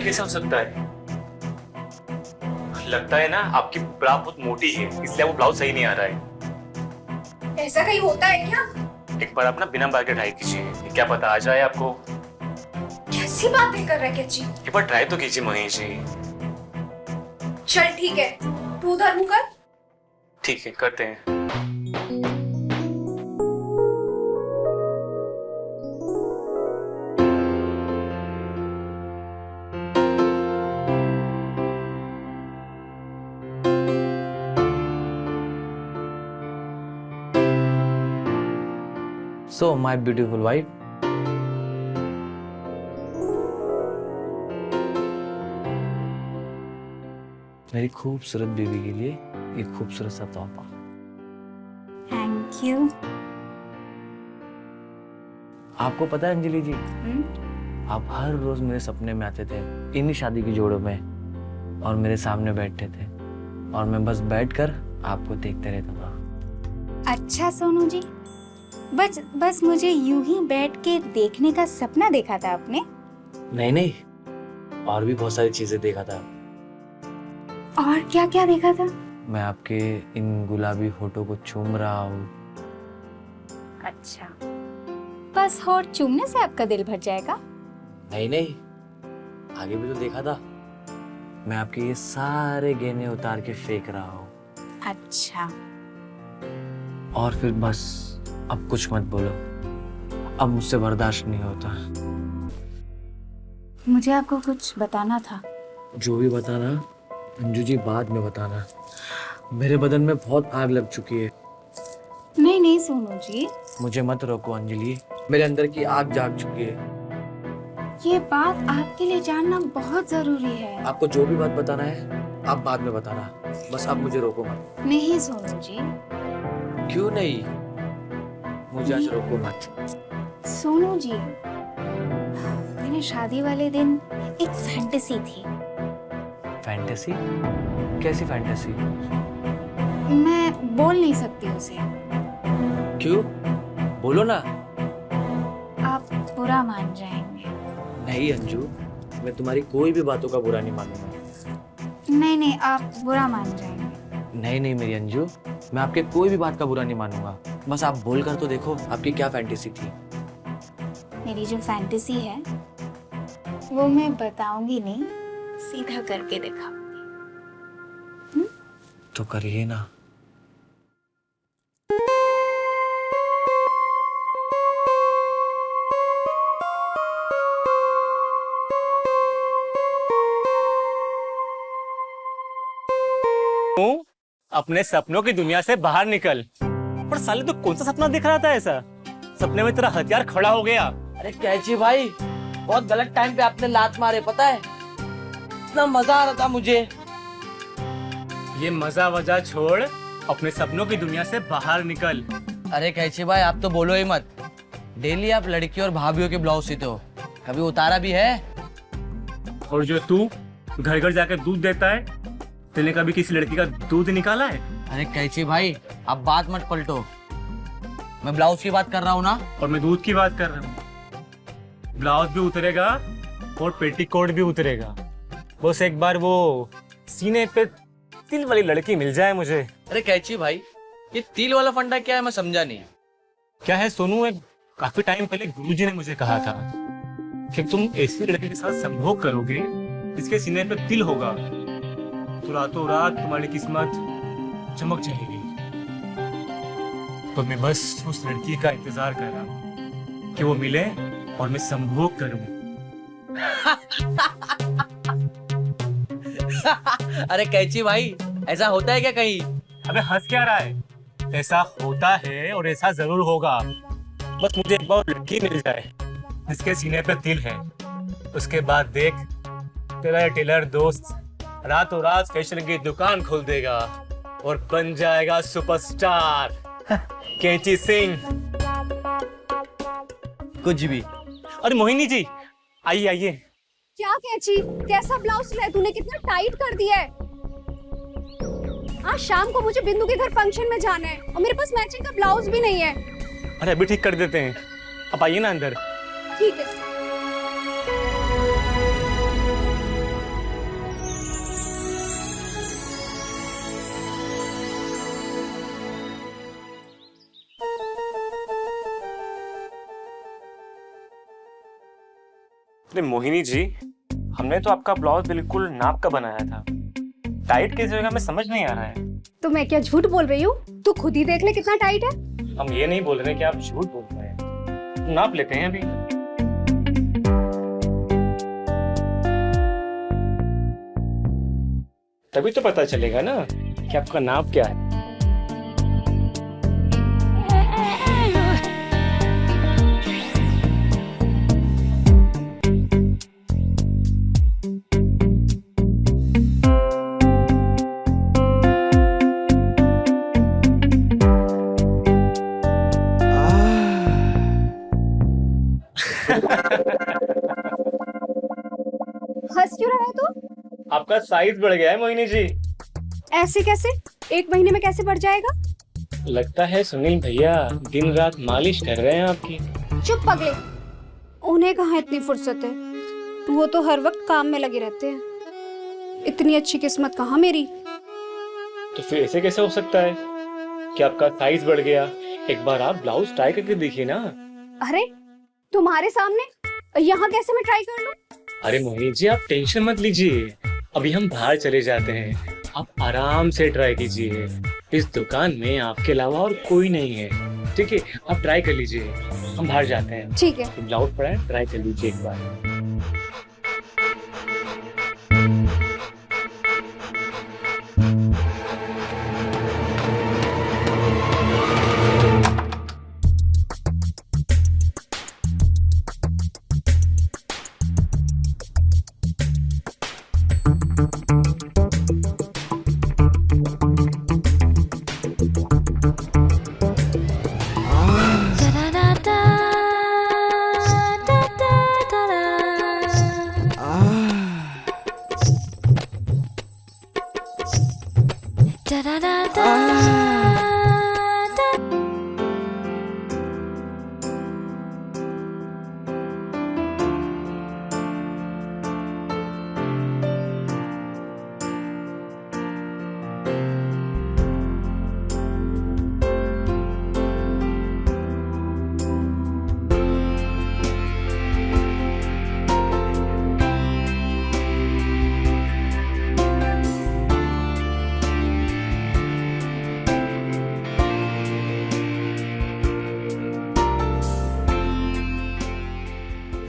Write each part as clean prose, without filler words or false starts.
कैसे हो सकता है? लगता है ना आपकी ब्रा बहुत मोटी है, इसलिए वो ब्लाउज सही नहीं आ रहा है। ऐसा कहीं होता है क्या? एक बार आप ना बिना बाल के ट्राई कीजिए, क्या पता आ जाए आपको। कैसी बातें कर रहे हैं कैची? एक बार ट्राई तो कीजिए महेश जी। चल ठीक है, तू उधर मुंह कर। ठीक है, करते हैं। So, my beautiful wife. मेरी खूबसूरत बीवी के लिए एक खूबसूरत सा तोहफा। Thank you. आपको पता है अंजलि जी, आप हर रोज मेरे सपने में आते थे इन्हीं शादी की जोड़ों में, और मेरे सामने बैठते थे, और मैं बस बैठकर आपको देखते रहता था। अच्छा सोनू जी, बस मुझे यूं ही बैठ के देखने का सपना देखा था आपने? नहीं नहीं, और भी बहुत सारी चीजें देखा था। और क्या क्या देखा था? मैं आपके इन गुलाबी होठों को चूम रहा हूँ। अच्छा, बस होठ चूमने से आपका दिल भर जाएगा? नहीं नहीं, आगे भी तो देखा था। मैं आपके ये सारे गहने उतार के फेंक रहा हूँ। अच्छा, और फिर बस अब कुछ मत बोलो, अब मुझसे बर्दाश्त नहीं होता। मुझे आपको कुछ बताना था। जो भी बताना अंजू जी बाद में बताना। मेरे बदन में बहुत आग लग चुकी है। नहीं नहीं सोनू जी, मुझे मत रोको अंजलि, मेरे अंदर की आग जाग चुकी है। ये बात आपके लिए जानना बहुत जरूरी है। आपको जो भी बात बताना है आप बाद में बताना, बस आप मुझे रोको मत। नहीं सोनू जी। क्यों नहीं? मुझे आज रोको मत। सोनू जी, मैंने शादी वाले दिन एक फैंटेसी थी। फैंटेसी? कैसी फैंटेसी? मैं बोल नहीं सकती उसे। क्यों? बोलो ना। आप बुरा मान जाएंगे। नहीं अंजू, मैं तुम्हारी कोई भी बातों का बुरा नहीं मानूंगा। नहीं नहीं, आप बुरा मान जाएंगे। नहीं नहीं मेरी अंजू, मैं आपके कोई भी बात का बुरा नहीं मानूंगा। बस आप बोल कर तो देखो आपकी क्या फैंटेसी थी। मेरी जो फैंटेसी है वो मैं बताऊंगी नहीं, सीधा करके दिखाऊंगी। तो करिए ना। अपने सपनों की दुनिया से बाहर निकल। पर साले तो कौन सा सपना दिख रहा था ऐसा? सपने में तेरा हथियार खड़ा हो गया। अरे कैची भाई, बहुत गलत टाइम पे आपने लात मारे, पता है? इतना मजा आ रहा था मुझे। ये मजा वजा छोड़, अपने सपनों की दुनिया से बाहर निकल। अरे कैची भाई, आप तो बोलो ही मत। डेली आप लड़की और भाभीियों के ब्लाउज सीते हो, कभी उतारा भी है? और जो तू घर घर जाकर दूध देता है, तूने कभी किसी लड़की का दूध निकाला है? अरे कैची भाई, आप बात मत पलटो। मैं ब्लाउज की बात कर रहा हूँ ना। और मैं दूध की बात कर रहा हूँ। ब्लाउज भी उतरेगा और पेटीकोट भी उतरेगा, बस एक बार वो सीने पे तिल वाली लड़की मिल जाए मुझे। अरे कैची भाई, ये तिल वाला फंडा क्या है, मैं समझा नहीं। क्या है सोनू, एक काफी टाइम पहले गुरुजी ने मुझे कहा था कि तुम ऐसी लड़की के साथ संभोग करोगे जिसके सीने पे तिल होगा, तो रातों रात तुम्हारी किस्मत चमक जाएगी। तो मैं बस उस लड़की का इंतजार कर रहा हूँ कि वो मिले और मैं संभोग करूं। अरे कैची भाई, ऐसा होता है क्या कहीं? अबे हंस क्या रहा है? ऐसा होता है और ऐसा जरूर होगा। बस मुझे एक बार लड़की मिल जाए जिसके सीने पे तिल है, उसके बाद देख तेरा टेलर दोस्त रातों रात फैशन की दुकान खोल देगा और बन जाएगा सुपरस्टार कैची सिंह। कुछ भी। अरे मोहिनी जी, आइए आइए। क्या कैची, कैसा ब्लाउज सिलाया तूने? कितना टाइट कर दिया है। आज शाम को मुझे बिंदु के घर फंक्शन में जाना है और मेरे पास मैचिंग का ब्लाउज भी नहीं है। अरे अभी ठीक कर देते हैं, आप आइए ना अंदर। ठीक है। अरे मोहिनी जी, हमने तो आपका ब्लाउज बिल्कुल नाप का बनाया था, टाइट कैसे होगा हमें समझ नहीं आ रहा है। तो मैं क्या झूठ बोल रही हूँ? तू खुद ही देख ले कितना टाइट है। हम ये नहीं बोल रहे कि आप झूठ बोल रहे हैं, नाप लेते हैं अभी। तभी तो पता चलेगा ना कि आपका नाप क्या है। हंस क्यों रहा है तू? आपका साइज बढ़ गया है मोहिनी जी। ऐसे कैसे? 1 महीने में कैसे बढ़ जाएगा? लगता है सुनील भैया दिन रात मालिश कर रहे हैं आपकी। चुप पगले, उन्हें कहाँ इतनी फुर्सत है, वो तो हर वक्त काम में लगे रहते हैं। इतनी अच्छी किस्मत कहाँ मेरी। तो फिर ऐसे कैसे हो सकता है कि आपका साइज बढ़ गया? एक बार आप ब्लाउज ट्राई करके देखिए ना। अरे तुम्हारे सामने? यहाँ कैसे मैं ट्राई कर लूं? अरे मोहिनी जी, आप टेंशन मत लीजिए, अभी हम बाहर चले जाते हैं, आप आराम से ट्राई कीजिए। इस दुकान में आपके अलावा और कोई नहीं है, ठीक है? आप ट्राई कर लीजिए, हम बाहर जाते हैं। ठीक है। ब्लाउज पड़ा है, ट्राई कर लीजिए एक बार।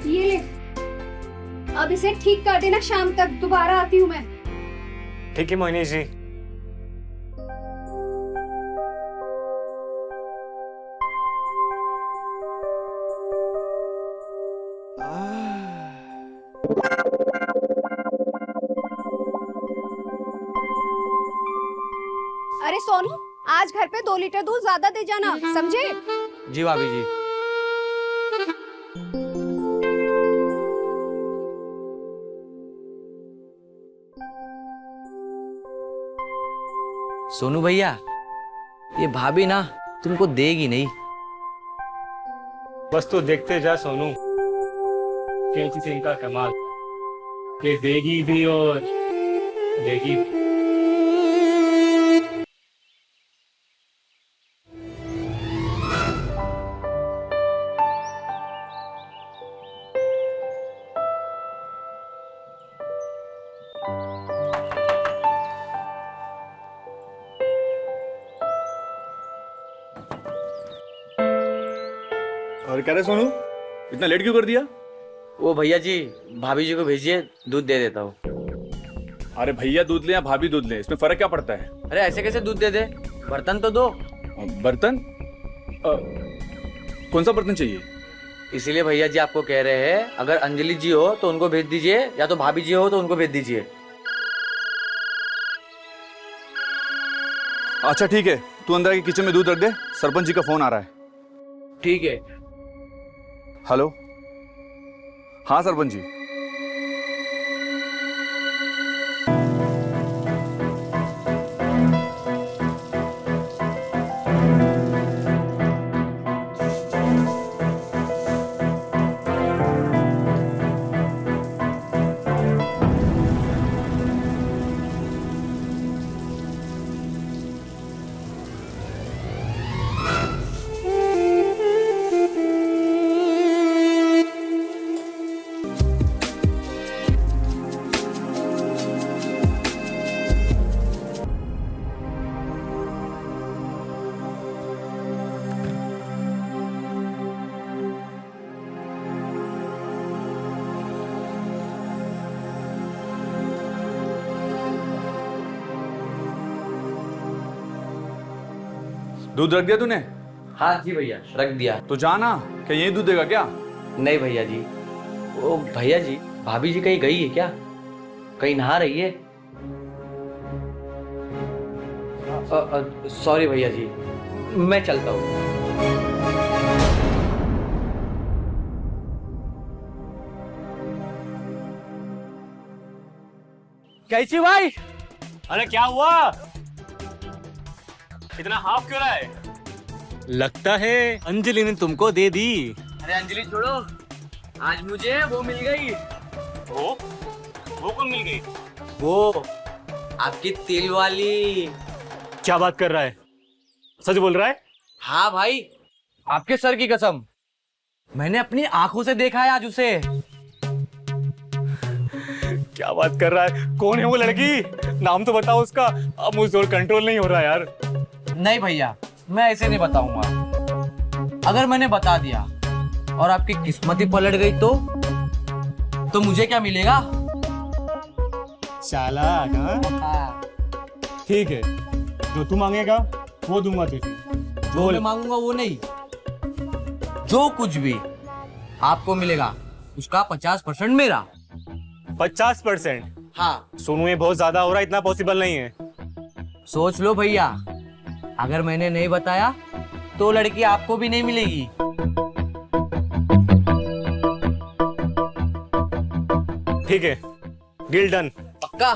ये ले, अब इसे ठीक कर देना, शाम तक दोबारा आती हूँ मैं। ठीक है मोहिनी जी। अरे सोनू, आज घर पे 2 लीटर दूध ज्यादा दे जाना, समझे? जी भाभी जी। सोनू भैया, ये भाभी ना तुमको देगी नहीं। बस तो देखते जा सोनू, कैसी से इनका कमाल, ये देगी भी और देगी भी। और कह रहे सोनू, इतना लेट क्यों कर दिया? वो भैया जी, भाभी जी को भेजिए, दूध दे देता हूँ। अरे भैया दूध ले या भाभी दूध ले, इसमें फर्क क्या पड़ता है? अरे ऐसे कैसे दूध दे दे, बर्तन तो दो। बर्तन? कौन सा बर्तन चाहिए? इसीलिए भैया जी आपको कह रहे हैं, अगर अंजलि जी हो तो उनको भेज दीजिए, या तो भाभी जी हो तो उनको भेज दीजिए। अच्छा ठीक है, तू अंदर आके किचन में दूध रख दे, सरपंच जी का फोन आ रहा है। ठीक है। हेलो, हाँ सरपंच जी। दूध रख दिया तूने? हाँ जी भैया, रख दिया। तो जाना, क्या यही दूध देगा क्या? नहीं भैया जी, वो भैया जी, भाभी जी कहीं गई है क्या? कहीं नहा रही है? सॉरी भैया जी, मैं चलता हूँ। कैची भाई, अरे क्या हुआ? इतना हाफ क्यों रहा है? लगता है अंजलि ने तुमको दे दी। अरे अंजलि छोड़ो, आज मुझे वो मिल गई। वो कौन मिल गई? वो आपकी तिल वाली। क्या बात कर रहा है? सच बोल रहा है? हाँ भाई, आपके सर की कसम, मैंने अपनी आंखों से देखा है आज उसे। क्या बात कर रहा है? कौन है वो लड़की? नाम तो बताओ उसका। अब मुझसे और कंट्रोल नहीं हो रहा यार। नहीं भैया, मैं ऐसे नहीं बताऊंगा। अगर मैंने बता दिया और आपकी किस्मत ही पलट गई तो मुझे क्या मिलेगा? चालाक, हाँ? ठीक है, जो तू मांगेगा वो दूंगा तुझे। जो मैं मांगूंगा वो नहीं, जो कुछ भी आपको मिलेगा उसका 50% मेरा। 50%? हाँ, सोनू, ये बहुत ज्यादा हो रहा है, इतना पॉसिबल नहीं है। सोच लो भैया, अगर मैंने नहीं बताया तो लड़की आपको भी नहीं मिलेगी। ठीक है, डील डन। पक्का?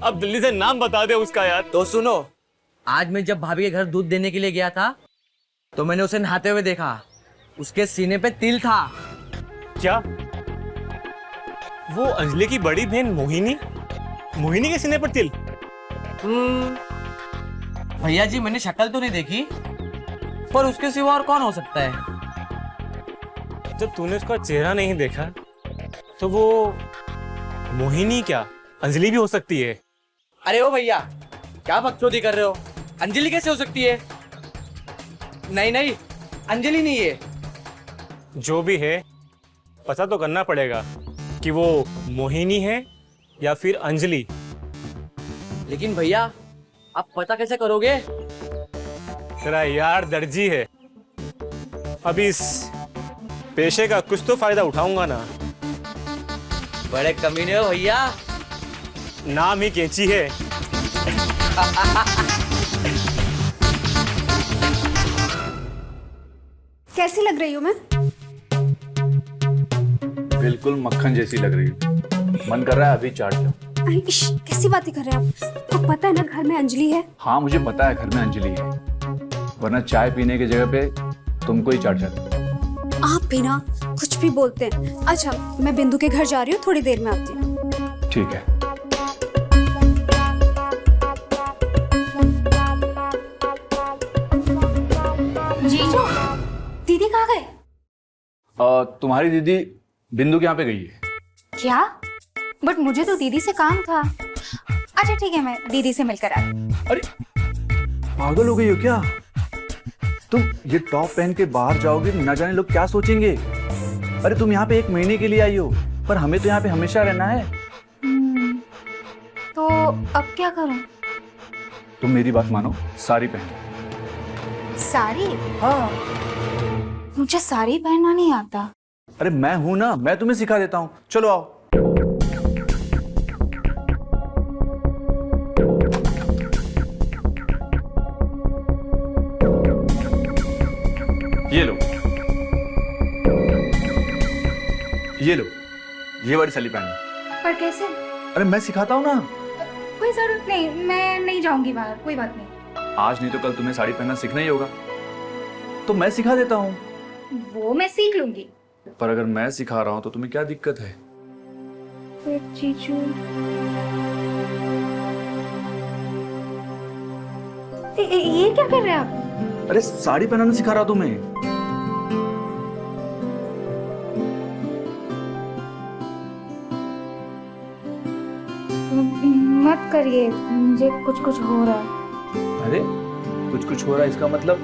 अब जल्दी से नाम बता दे उसका यार। तो सुनो, आज मैं जब भाभी के घर दूध देने के लिए गया था तो मैंने उसे नहाते हुए देखा। उसके सीने पे तिल था। क्या? वो अंजलि की बड़ी बहन मोहिनी? मोहिनी के सीने पर तिल? भैया जी, मैंने शक्ल तो नहीं देखी, पर उसके सिवा और कौन हो सकता है? जब तूने उसका चेहरा नहीं देखा तो वो मोहिनी क्या अंजलि भी हो सकती है? अरे ओ भैया, क्या बकचोदी कर रहे हो? अंजलि कैसे हो सकती है? नहीं नहीं, अंजलि नहीं है। जो भी है, पता तो करना पड़ेगा कि वो मोहिनी है या फिर अंजलि। लेकिन भैया, आप पता कैसे करोगे? तेरा यार दर्जी है, अभी इस पेशे का कुछ तो फायदा उठाऊंगा ना। बड़े कमीने हो भैया। नाम ही कैंची है। कैसी लग रही हूँ मैं? बिल्कुल मक्खन जैसी लग रही है। मन कर रहा है अभी चाट लो। इश, कैसी बातें कर रहे हैं आप? तो पता है ना घर में अंजलि है। हाँ मुझे पता है घर में अंजलि है, वरना चाय पीने की जगह पे तुमको ही चाट जाता। आप भी ना कुछ भी बोलते हैं। अच्छा, मैं बिंदु के घर जा रही हूँ, थोड़ी देर में आती हूँ। ठीक है। जीजू, दीदी कहाँ गए? तुम्हारी दीदी बिंदु के यहाँ पे गई है। क्या? बट मुझे तो दीदी से काम था। अच्छा ठीक है, मैं दीदी से मिलकर आती हूँ। अरे पागल हो गई हो क्या तुम? ये टॉप पहन के बाहर जाओगे, न जाने लोग क्या सोचेंगे। अरे तुम यहाँ पे 1 महीने के लिए आई हो, पर हमें तो यहाँ पे हमेशा रहना है। तो अब क्या करूँ? तुम मेरी बात मानो, साड़ी पहनो। साड़ी? हाँ। मुझे साड़ी पहनना नहीं आता। अरे मैं हूं ना, मैं तुम्हें सिखा देता हूँ, चलो आओ। ये लो, ये लो, ये वाली साड़ी पहनो। पर कैसे? अरे मैं सिखाता हूँ ना। कोई जरूरत नहीं, मैं नहीं जाऊंगी बाहर, कोई बात नहीं। आज नहीं तो कल तुम्हें साड़ी पहनना सीखना ही होगा, तो मैं सिखा देता हूँ। वो मैं सीख लूंगी। पर अगर मैं सिखा रहा हूँ तो तुम्हें क्या दिक्कत है? जीजू, ये क्या कर रहे हैं आप? अरे साड़ी पहनाना सिखा रहा हूँ तुम्हें। मत करिए, मुझे कुछ कुछ हो रहा है। अरे कुछ कुछ हो रहा है इसका मतलब?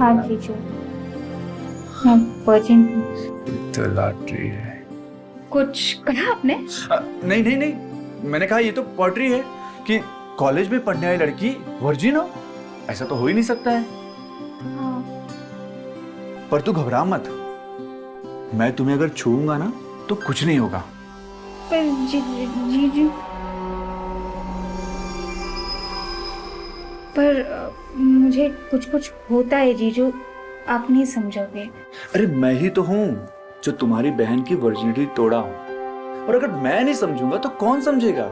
हाँ जीजू, मैं वर्जिन हूँ। तो लॉटरी है। कुछ कहा आपने? नहीं नहीं नहीं, मैंने कहा ये तो पोएट्री है कि कॉलेज में पढ़ने वाली लड़की वर्जिन हो। ऐसा तो हो ही नहीं सकता है। हाँ। पर तू घबरा मत, मैं तुम्हें अगर छूऊंगा ना तो कुछ नहीं होगा। पर जीजू, पर मुझे कुछ कुछ होता है जीजू, आप नहीं समझोगे। अरे मैं ही तो हूं जो तुम्हारी बहन की वर्जिनिटी तोड़ा हूं, और अगर मैं नहीं समझूंगा तो कौन समझेगा।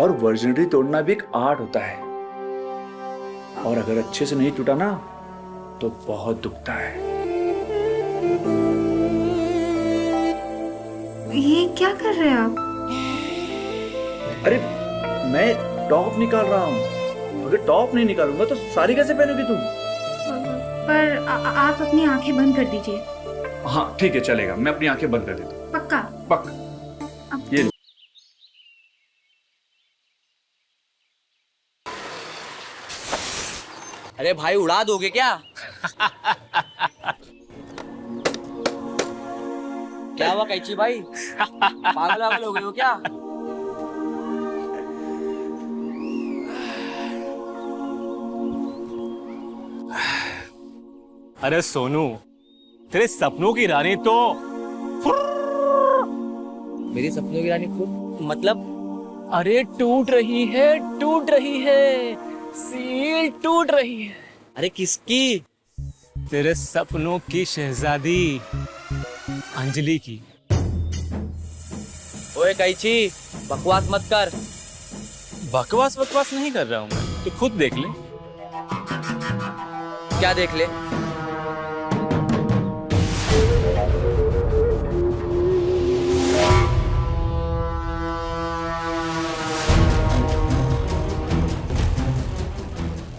और वर्जिनिटी तोड़ना भी एक आर्ट होता है, और अगर अच्छे से नहीं टूटा ना तो बहुत दुखता है। ये क्या कर रहे हैं आप? अरे मैं टॉप निकाल रहा हूं, अगर टॉप नहीं निकालूंगा तो साड़ी कैसे पहनोगी तुम? पर आप अपनी आंखें बंद कर दीजिए। हाँ ठीक है, चलेगा, मैं अपनी आंखें बंद कर देता हूँ। पक्का? पक्का। ये लो। अरे भाई उड़ा दोगे क्या? क्या हुआ कैची भाई? पागल वागल हो गए हो क्या? अरे सोनू, तेरे सपनों की रानी तो मेरी सपनों की रानी खुद मतलब? अरे टूट रही है, सील टूट रही है। अरे किसकी? तेरे सपनों की शहजादी अंजलि की। ओए कैची, बकवास मत कर। बकवास नहीं कर रहा हूँ मैं, तू खुद देख ले। क्या देख ले?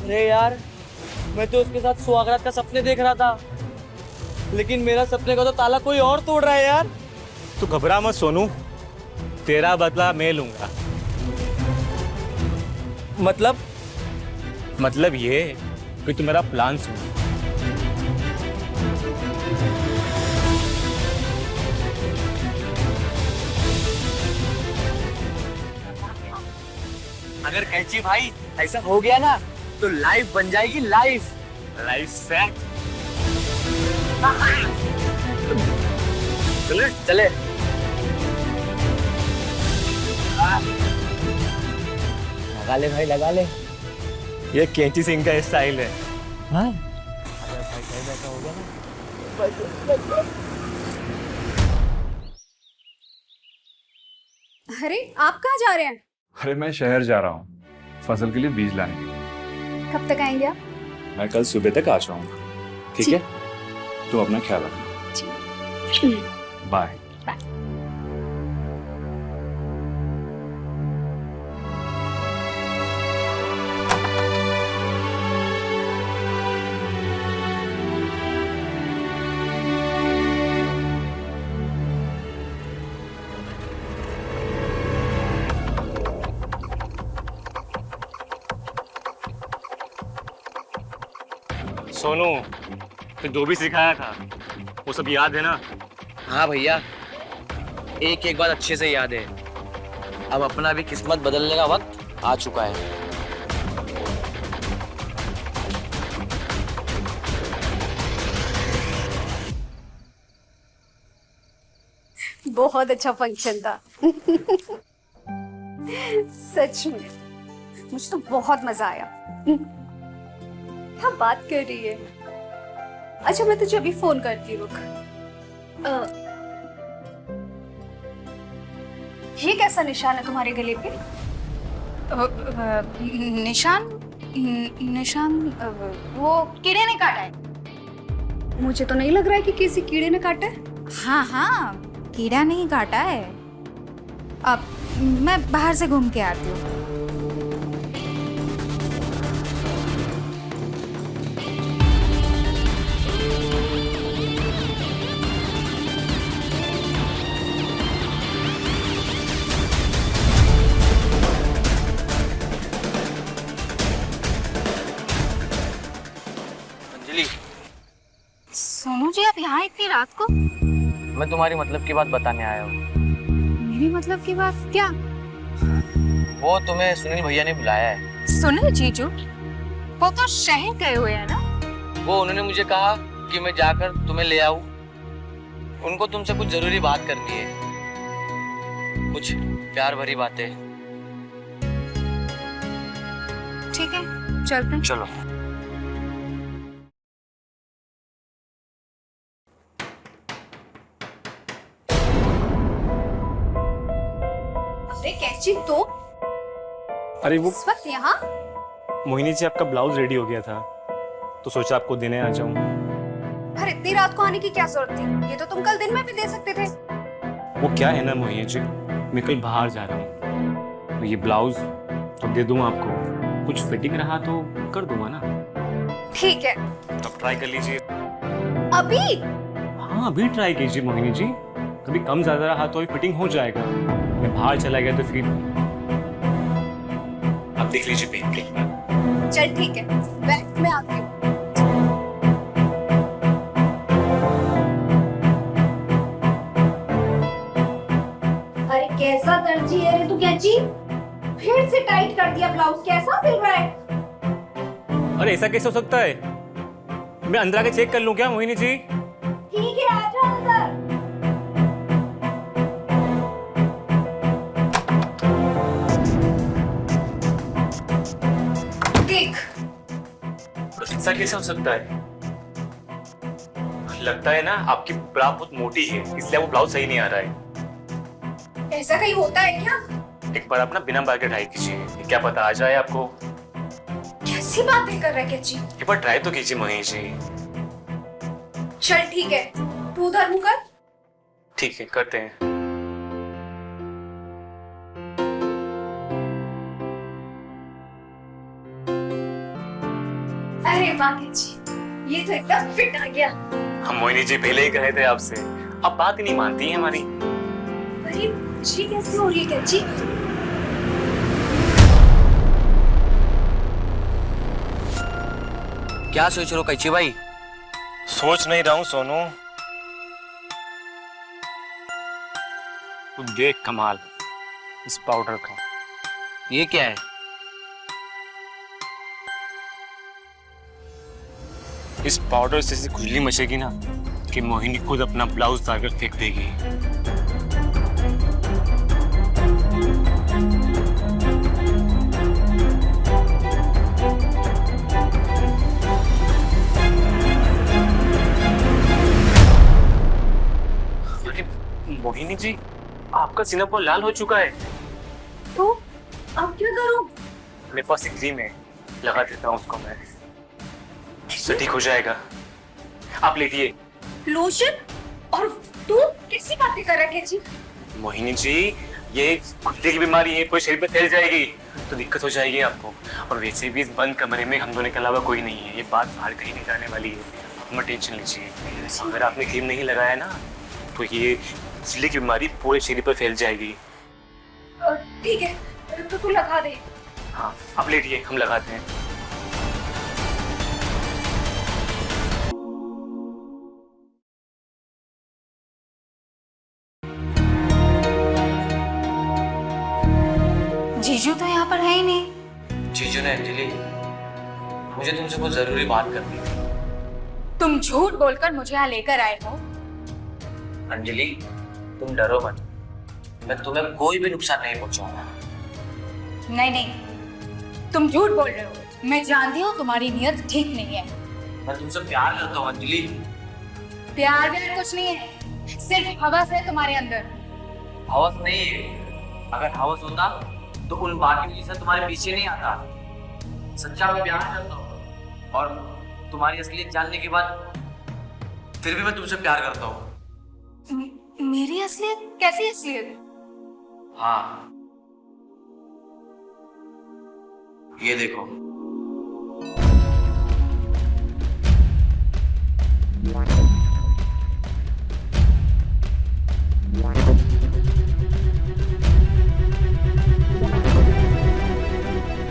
अरे यार, मैं तो उसके साथ सुहागरात का सपने देख रहा था, लेकिन मेरा सपने का तो ताला कोई और तोड़ रहा है यार। तू घबरा मत सोनू, तेरा बदला मैं लूंगा। मतलब ये कि तू मेरा प्लान सुन। अगर कैची भाई ऐसा हो गया ना तो लाइफ बन जाएगी, लाइफ सेट। चले। लगा ले भाई, लगा ले। ये कैंची सिंह का स्टाइल है। हाँ? अरे आप कहाँ जा रहे हैं? अरे मैं शहर जा रहा हूँ फसल के लिए बीज लाने। कब तक आएंगे आप? मैं कल सुबह तक आ जाऊंगा, ठीक है? तो अपना ख्याल रखना। बाय। सोनू, तो जो भी सिखाया था वो सब याद है ना? हाँ भैया, एक एक बात अच्छे से याद है। अब अपना भी किस्मत बदलने का वक्त आ चुका है। बहुत अच्छा फंक्शन था। सच में मुझे तो बहुत मजा आया। क्या बात कर रही है? अच्छा मैं तुझे अभी फोन करती हूँ, रुक। ये कैसा निशान है तुम्हारे गले पे? निशान वो कीड़े ने काटा है। मुझे तो नहीं लग रहा है कि किसी कीड़े ने काटा है। हाँ हाँ, कीड़ा नहीं काटा है। अब मैं बाहर से घूम के आती हूँ। अंजलि, सोनू जी, आप यहाँ इतनी रात को? मैं तुम्हारी मतलब की बात बताने आया हूँ। मेरी मतलब की बात क्या? वो तुम्हें सुनील भैया ने बुलाया है। सुनील जीजू? वो तो शहर गए हुए हैं ना। वो उन्होंने मुझे कहा कि मैं जाकर तुम्हें ले आऊं। उनको तुमसे कुछ जरूरी बात करनी है, कुछ प्यार भरी बातें। ठीक है, चलते हैं। चलो। अरे कैची तो अरे वो इस वक्त यहाँ? मोहिनी जी, आपका ब्लाउज रेडी हो गया था तो सोचा आपको देने आ जाऊं। पर इतनी रात को आने की क्या जरूरत थी? ये तो तुम कल दिन में भी दे सकते थे। वो क्या है ना मोहिनी जी, मैं कल बाहर जा रहा हूँ तो ये ब्लाउज तो दे दूंगा आपको, कुछ फिटिंग रहा तो कर दूंगा ना। ठीक है, तब ट्राई कर लीजिए। अभी? हाँ अभी ट्राई कीजिए मोहिनी जी, कभी कम ज्यादा रहा तो अभी फिटिंग हो जाएगा। मैं बाहर चला गया तो फिर आप देख लीजिए पहन के एक बार। चल ठीक है, मैं आती हूँ। अरे कैसा दर्जी है रे तू कैची? फिर से टाइट कर दिया ब्लाउज, कैसा सिल रहा है? अरे ऐसा कैसे हो सकता है? मैं अंदर आके चेक कर लूं क्या मोहिनी जी? ठीक है, आजा अंदर। देख, ऐसा कैसे हो सकता है? लगता है ना आपकी ब्रा बहुत मोटी है इसलिए वो ब्लाउज सही नहीं आ रहा है। ऐसा कहीं होता है क्या? एक बार आप ना बिना बाल के ट्राई कीजिए, क्या पता आ जाए आपको। कैसी बातें कर रहा है कैची? एक बार ट्राई तो कीजिए मोहिनी जी। चल ठीक है, तू उधर मुंह कर। ठीक है, करते हैं। अरे वाह कैची, ये तो एकदम फिट आ गया। हम मोहिनी जी पहले ही कहे थे आपसे, अब बात ही नहीं मानती है हमारी। अरे जी कैसे हो रही है कैची? क्या सोच रहे हो कैची भाई? सोच नहीं रहा हूँ सोनू, तू देख कमाल इस पाउडर का। ये क्या है? इस पाउडर से ऐसी खुजली मचेगी ना कि मोहिनी खुद अपना ब्लाउज उतारकर फेंक देगी। अरे मोहिनी जी, आपका सीना पर लाल हो चुका है। तो अब क्या करूं? मेरे पास एक क्रीम है, लगा देता हूँ उसको मैं, इससे ठीक हो जाएगा। आप लेटिए। लोशन? और तू कैसी बातें कर रहा है कैची? मोहिनी जी, ये कुत्ते की बीमारी है, कोई शरीर पे फैल जाएगी तो दिक्कत हो जाएगी आपको। और वैसे भी इस बंद कमरे में हम दोनों के अलावा कोई नहीं है, ये बात बाहर कहीं नहीं जाने वाली है, आप मत टेंशन लीजिए। अगर आपने क्रीम नहीं लगाया ना तो ये खुजली की बीमारी पूरे शरीर पर फैल जाएगी। ठीक है, तो तू लगा दे। हाँ आप लेटिए, हम लगाते हैं। जीजू तो यहाँ पर है ही नहीं। जीजू ने अंजलि, मुझे तुमसे कुछ जरूरी बात करनी थी। तुम झूठ बोलकर मुझे यहाँ लेकर आए हो। अंजलि तुम डरो मत, मैं तुम्हें कोई भी नुकसान नहीं पहुंचाऊंगा। नहीं नहीं, तुम झूठ बोल रहे हो। मैं जानती हूँ तुम्हारी नीयत ठीक नहीं है। मैं तुमसे प्यार करता हूँ अंजलि। प्यार व्यार कुछ नहीं है, सिर्फ हवस है तुम्हारे अंदर। हवस नहीं है, अगर हवस होता तो उन बाकियों जैसा तुम्हारे पीछे नहीं आता। सच्चा प्यार करता हूँ और तुम्हारी असलियत जानने के बाद फिर भी मैं तुमसे प्यार करता हूँ। मेरी असलियत? कैसी असलियत? हाँ, ये देखो।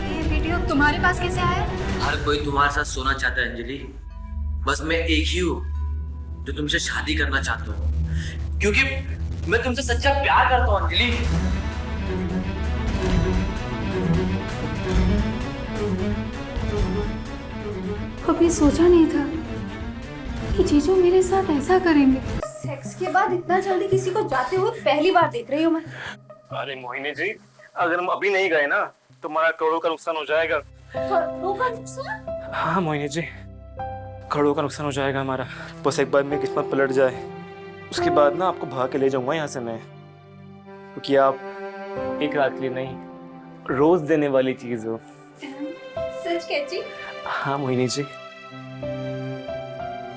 ये वीडियो तुम्हारे पास कैसे आया? हर कोई तुम्हारे साथ सोना चाहता है अंजलि, बस मैं एक ही हूँ जो तुमसे शादी करना चाहता हूँ, क्योंकि मैं तुमसे सच्चा प्यार करता हूँ अंजलि। कभी सोचा नहीं था कि जीजू मेरे साथ ऐसा करेंगे। सेक्स के बाद इतना जल्दी किसी को जाते हुए पहली बार देख रही हूँ मैं। अरे मोहिनी जी, अगर हम अभी नहीं गए ना तो हमारा करोड़ों का नुकसान हो जाएगा। करोड़ों का नुकसान? हाँ मोहिनी जी, करोड़ों का नुकसान हो जाएगा हमारा। बस एक बार मेरी किस्मत पलट जाए, उसके बाद ना आपको भाग के ले जाऊंगा यहाँ से मैं, क्योंकि आप एक रात के लिए नहीं, रोज देने वाली चीज हो। सच कैची? हाँ मोहिनी जी,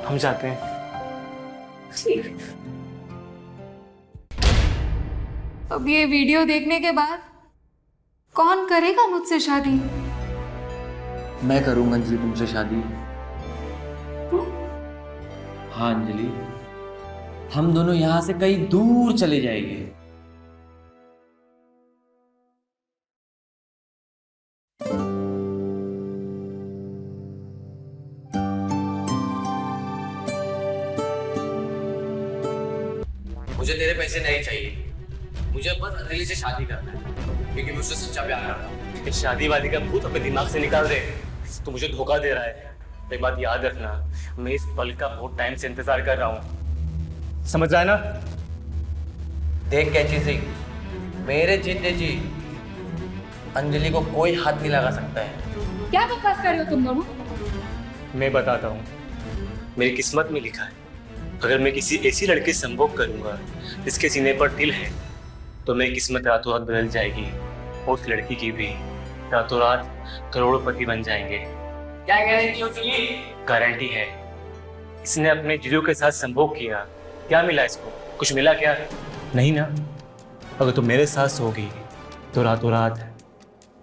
हम जाते हैं। अब ये वीडियो देखने के बाद कौन करेगा मुझसे शादी? मैं करूंगा अंजलि तुमसे शादी। हाँ अंजलि, हम दोनों यहाँ से कहीं दूर चले जाएंगे। मुझे तेरे पैसे नहीं चाहिए, मुझे बस अंजलि से शादी करना है, क्योंकि मैं उससे सच्चा प्यार करता हूँ। इस शादी वादी का भूत अपने दिमाग से निकाल दे, तो मुझे धोखा दे रहा है। एक बात याद रखना, मैं इस पल का बहुत टाइम से इंतजार कर रहा हूँ, समझ रहा है ना? देख कैची सिंह, मेरे जीते जी अंजलि को कोई हाथ नहीं लगा सकता है। क्या बकवास कर रहे हो तुम दोनों? मैं बताता हूँ, मेरी किस्मत में लिखा है, अगर मैं किसी ऐसी लड़के से संभोग करूंगा जिसके सीने पर तिल है, तो मेरी किस्मत रातों रात बदल जाएगी, और उस लड़की की भी रातों रात करोड़पति बन जाएंगे। क्या गारंटी होती है? गारंटी है। इसने अपने जीजू के साथ संभोग किया, क्या मिला इसको? कुछ मिला क्या? नहीं ना। अगर तुम मेरे साथ सोगी तो रातों रात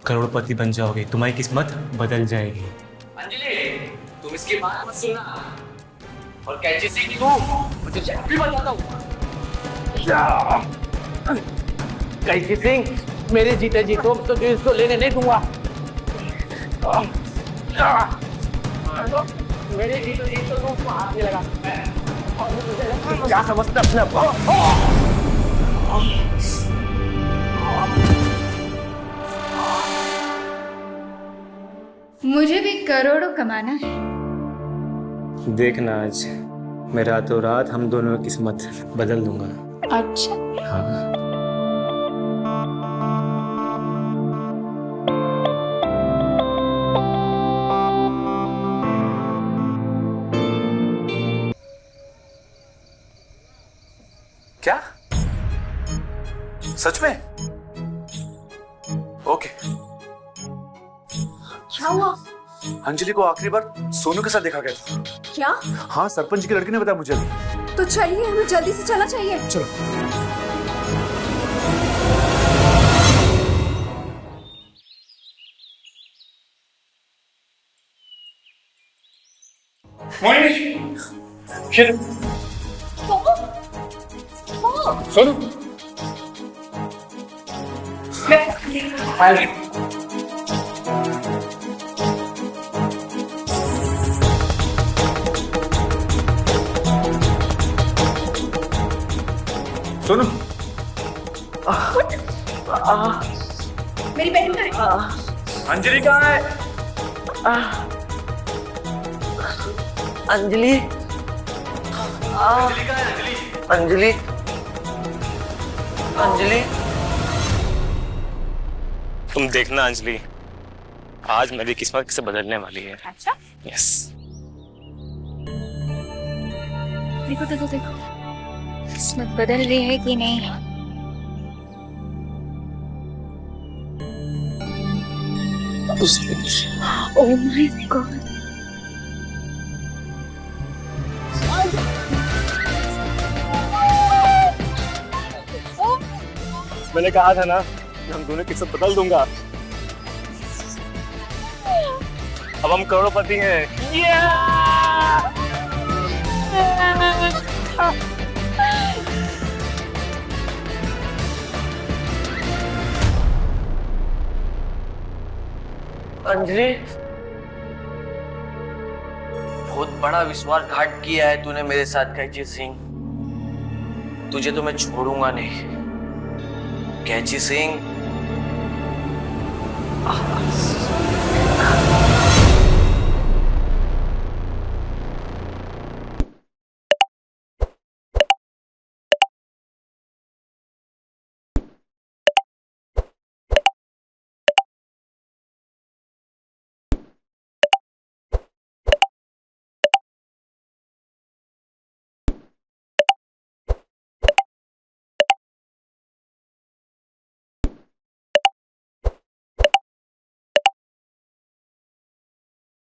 करोड़पति बन जाओगे, तुम्हारी किस्मत बदल जाएगी। अंजलि, तुम इसकी बात मत सुनना, और कैची सिंह तू, मुझे भी बताता हूँ। कैची सिंह, मेरे जीते जी तुम तो इसको लेने नहीं दूंगा। मेरे जीते जी तो तुम हाथ नहीं लगा सकते हैं। क्या समझते अपने आप को? मुझे भी करोड़ों कमाना है। देखना आज मैं रातों रात हम दोनों की किस्मत बदल दूंगा। अच्छा, हाँ। क्या? सच में? ओके। क्या हुआ? अंजलि को आखिरी बार सोनू के साथ देखा गया था। क्या? हाँ, सरपंच की लड़की ने बताया मुझे अभी। तो चलिए, हमें जल्दी से चलना चाहिए। चलो। सोनू, सोनू, मेरी बहन कहाँ है? अंजलि कहाँ है? अंजलि, अंजलि कहाँ है? अंजलि? अंजलि, अंजलि। तुम देखना अंजलि, आज मेरी किस्मत किसे बदलने वाली है। अच्छा, यस। देखो देखो देखो, किस्मत बदल रही है कि नहीं? ओह माय गॉड, मैंने कहा था ना कि हम दोनों की किस्मत बदल दूंगा। अब हम करोड़पति हैं। अंजलि, बहुत बड़ा विश्वासघात किया है तूने मेरे साथ कैची सिंह। तुझे तो मैं छोड़ूंगा नहीं कैची सिंह।